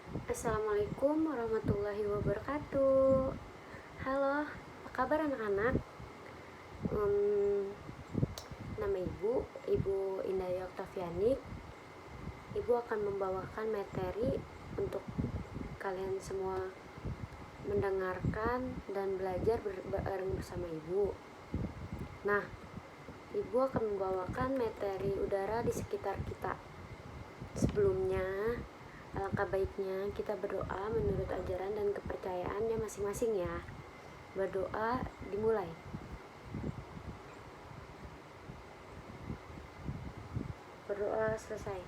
Assalamualaikum warahmatullahi wabarakatuh. Halo, apa kabar anak-anak? Nama Ibu Indah Oktaviani. Ibu akan membawakan materi untuk kalian semua mendengarkan dan belajar bareng bersama Ibu. Nah, Ibu akan membawakan materi udara di sekitar kita. Sebelumnya, alangkah baiknya kita berdoa menurut ajaran dan kepercayaannya masing-masing ya. Berdoa dimulai. Berdoa selesai.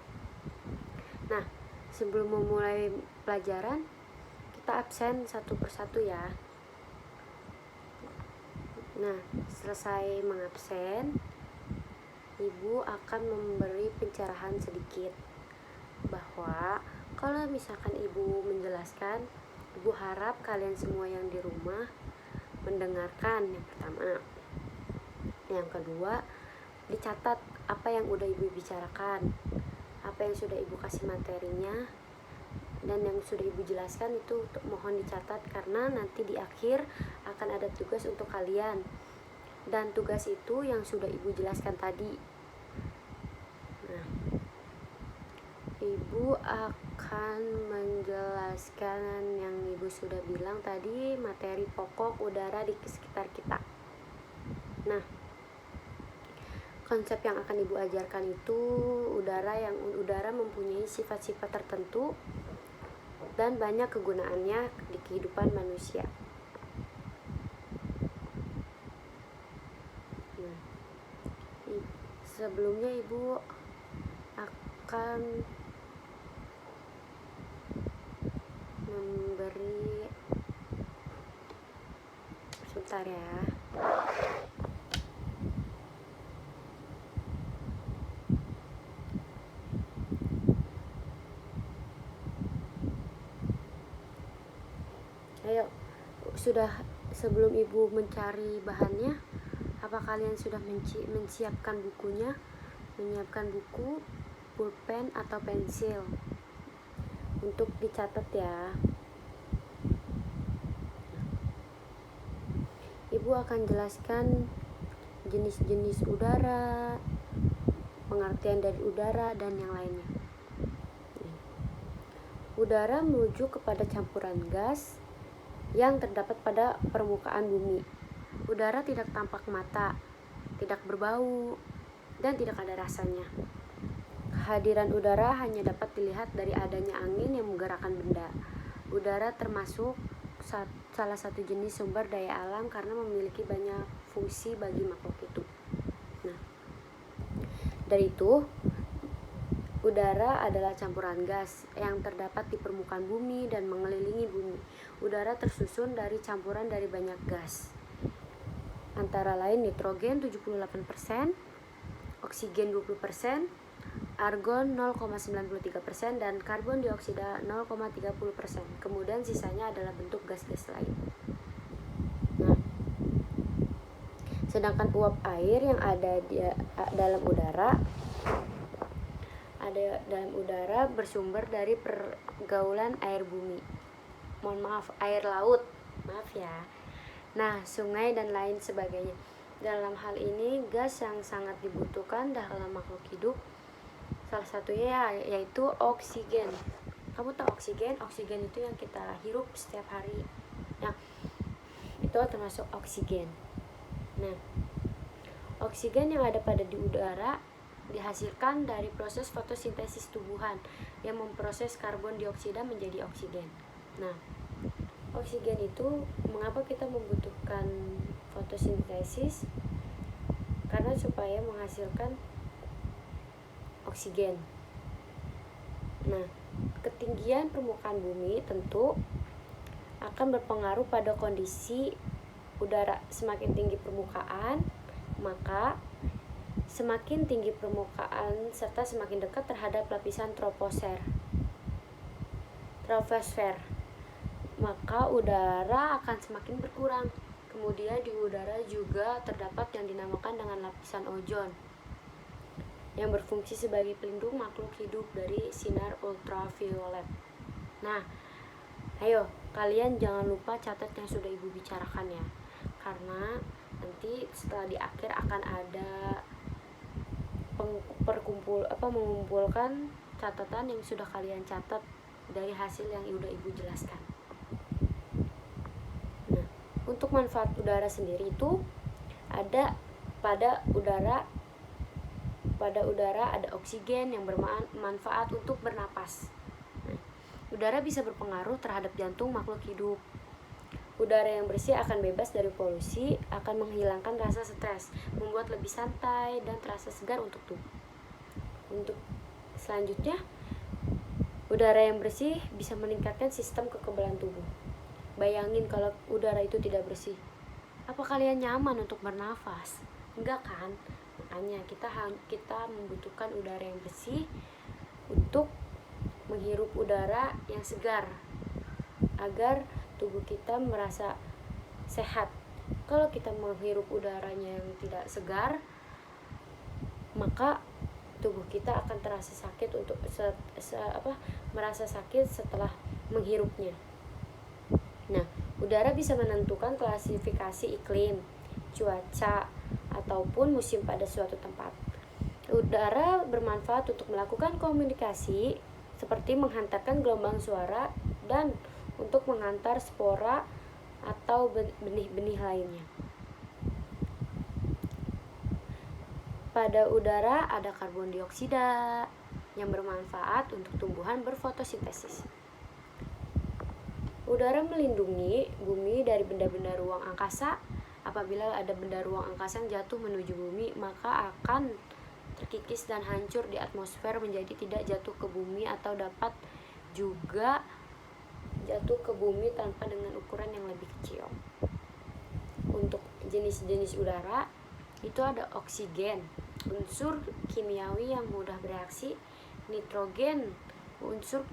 Nah, sebelum memulai pelajaran, kita absen satu persatu ya. Nah, selesai mengabsen, Ibu akan memberi pencerahan sedikit bahwa kalau misalkan Ibu menjelaskan, Ibu harap kalian semua yang di rumah mendengarkan yang pertama. Yang kedua, dicatat apa yang udah Ibu bicarakan, apa yang sudah Ibu kasih materinya, dan yang sudah Ibu jelaskan itu mohon dicatat karena nanti di akhir akan ada tugas untuk kalian. Dan tugas itu yang sudah Ibu jelaskan tadi. Nah, Ibu akan menjelaskan yang Ibu sudah bilang tadi, materi pokok udara di sekitar kita. Nah, konsep yang akan Ibu ajarkan itu udara mempunyai sifat-sifat tertentu dan banyak kegunaannya di kehidupan manusia. Nah, sebelumnya Ibu akan memberi sebentar ya. Ayo, sebelum Ibu mencari bahannya, apa kalian sudah menyiapkan bukunya? Menyiapkan buku, pulpen atau pensil untuk dicatat ya. Ibu akan jelaskan jenis-jenis udara, pengertian dari udara, dan yang lainnya. Udara menuju kepada campuran gas yang terdapat pada permukaan bumi. Udara tidak tampak mata, tidak berbau, dan tidak ada rasanya. Kehadiran udara hanya dapat dilihat dari adanya angin yang menggerakkan benda. Udara termasuk salah satu jenis sumber daya alam karena memiliki banyak fungsi bagi makhluk hidup. Nah, dari itu, udara adalah campuran gas yang terdapat di permukaan bumi dan mengelilingi bumi. Udara tersusun dari campuran dari banyak gas, antara lain nitrogen 78%, oksigen 20%, argon 0,93% dan karbon dioksida 0,30%. Kemudian sisanya adalah bentuk gas-gas lain. Nah, sedangkan uap air yang ada di dalam udara bersumber dari pergaulan air bumi. Air laut. Maaf ya. Nah, sungai dan lain sebagainya. Dalam hal ini, gas yang sangat dibutuhkan dalam makhluk hidup salah satunya yaitu oksigen. Kamu tahu oksigen? Oksigen itu yang kita hirup setiap hari. Nah, itu termasuk oksigen. Nah, oksigen yang ada pada di udara dihasilkan dari proses fotosintesis tumbuhan yang memproses karbon dioksida menjadi oksigen. Nah, oksigen itu mengapa kita membutuhkan fotosintesis? Karena supaya menghasilkan oksigen. Nah, ketinggian permukaan bumi tentu akan berpengaruh pada kondisi udara. Semakin tinggi permukaan, maka semakin tinggi permukaan serta semakin dekat terhadap lapisan troposfer, maka udara akan semakin berkurang. Kemudian di udara juga terdapat yang dinamakan dengan lapisan ozon yang berfungsi sebagai pelindung makhluk hidup dari sinar ultraviolet. Nah, ayo kalian jangan lupa catat yang sudah ibu bicarakan ya, karena nanti setelah di akhir akan ada mengumpulkan catatan yang sudah kalian catat dari hasil yang udah ibu jelaskan. Nah, untuk manfaat udara sendiri itu ada pada udara ada oksigen yang bermanfaat untuk bernapas. Nah, udara bisa berpengaruh terhadap jantung makhluk hidup. Udara yang bersih akan bebas dari polusi, akan menghilangkan rasa stres, membuat lebih santai dan terasa segar untuk tubuh. Untuk selanjutnya, udara yang bersih bisa meningkatkan sistem kekebalan tubuh. Bayangin kalau udara itu tidak bersih, apa kalian nyaman untuk bernafas? Enggak kan? Makanya kita membutuhkan udara yang bersih untuk menghirup udara yang segar agar tubuh kita merasa sehat. Kalau kita menghirup udaranya yang tidak segar, maka tubuh kita akan terasa sakit merasa sakit setelah menghirupnya. Nah, udara bisa menentukan klasifikasi iklim, cuaca, ataupun musim pada suatu tempat. Udara bermanfaat untuk melakukan komunikasi seperti menghantarkan gelombang suara dan untuk mengantar spora atau benih-benih lainnya. Pada udara ada karbon dioksida yang bermanfaat untuk tumbuhan berfotosintesis. Udara melindungi bumi dari benda-benda ruang angkasa. Apabila ada benda ruang angkasa yang jatuh menuju bumi, maka akan terkikis dan hancur di atmosfer menjadi tidak jatuh ke bumi, atau dapat juga jatuh ke bumi tanpa dengan ukuran yang lebih kecil. Untuk jenis-jenis udara itu ada oksigen, unsur kimiawi yang mudah bereaksi, nitrogen, unsur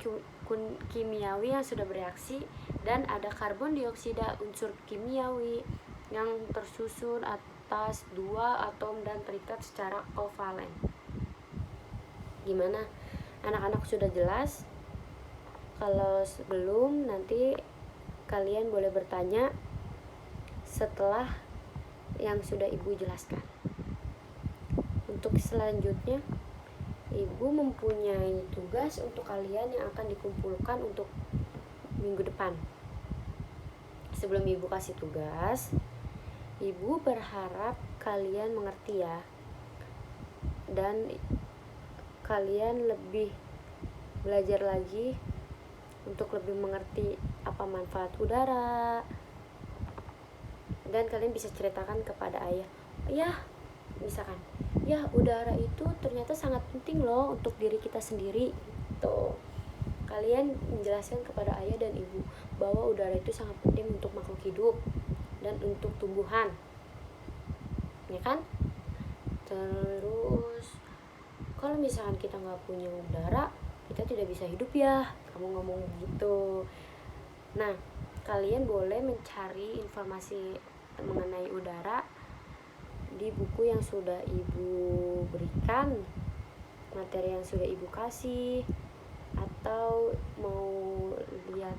kimiawi yang sudah bereaksi, dan ada karbon dioksida, unsur kimiawi yang tersusun atas dua atom dan terikat secara kovalen. Gimana? Anak-anak sudah jelas? Kalau belum, nanti kalian boleh bertanya setelah yang sudah ibu jelaskan. Untuk selanjutnya, ibu mempunyai tugas untuk kalian yang akan dikumpulkan untuk minggu depan. Sebelum ibu kasih tugas, ibu berharap kalian mengerti ya, dan kalian lebih belajar lagi untuk lebih mengerti apa manfaat udara, dan kalian bisa ceritakan kepada ayah, ya misalkan, ya udara itu ternyata sangat penting loh untuk diri kita sendiri. Tuh, kalian menjelaskan kepada ayah dan ibu bahwa udara itu sangat penting untuk makhluk hidup dan untuk tumbuhan, ya kan? Terus kalau misalkan kita nggak punya udara, kita tidak bisa hidup ya, kamu ngomong gitu. Nah, kalian boleh mencari informasi mengenai udara di buku yang sudah ibu berikan, materi yang sudah ibu kasih, atau mau lihat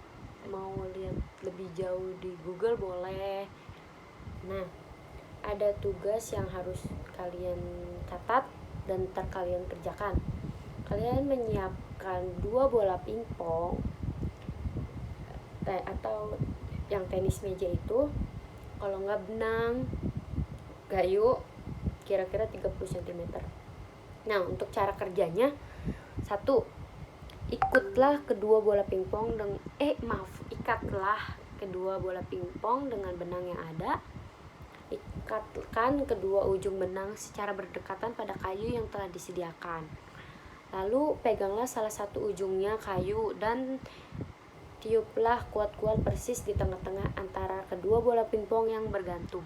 lebih jauh di Google boleh. Nah, ada tugas yang harus kalian catat dan ntar kalian kerjakan. Kalian menyiapkan 2 bola pingpong atau yang tenis meja itu, kalau nggak benang, kayu kira-kira 30 cm. Nah, untuk cara kerjanya, 1, ikatlah kedua bola pingpong dengan benang yang ada. Ikatkan kedua ujung benang secara berdekatan pada kayu yang telah disediakan. Lalu peganglah salah satu ujungnya kayu dan tiuplah kuat-kuat persis di tengah-tengah antara kedua bola pingpong yang bergantung.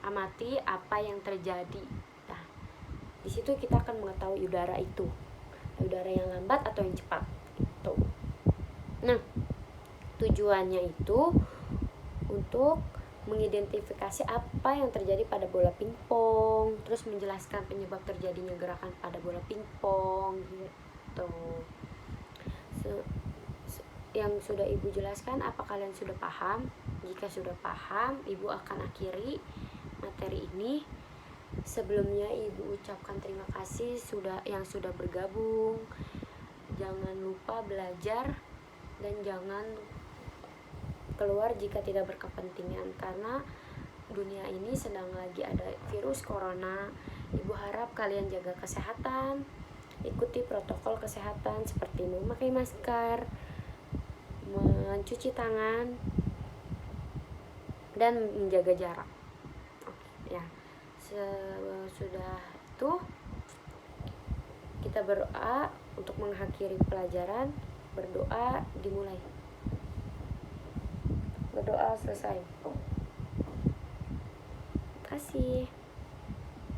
Amati apa yang terjadi. Nah, di situ kita akan mengetahui udara itu, udara yang lambat atau yang cepat itu. Nah, tujuannya itu untuk mengidentifikasi apa yang terjadi pada bola pingpong, terus menjelaskan penyebab terjadinya gerakan pada bola pingpong gitu. yang sudah Ibu jelaskan, apa kalian sudah paham? Jika sudah paham, Ibu akan akhiri materi ini. Sebelumnya Ibu ucapkan terima kasih yang sudah bergabung. Jangan lupa belajar dan jangan keluar jika tidak berkepentingan, karena dunia ini sedang lagi ada virus corona. Ibu harap kalian jaga kesehatan, ikuti protokol kesehatan seperti memakai masker, mencuci tangan, dan menjaga jarak. Ya, sudah itu kita berdoa untuk mengakhiri pelajaran. Berdoa dimulai. Berdoa selesai. Terima kasih.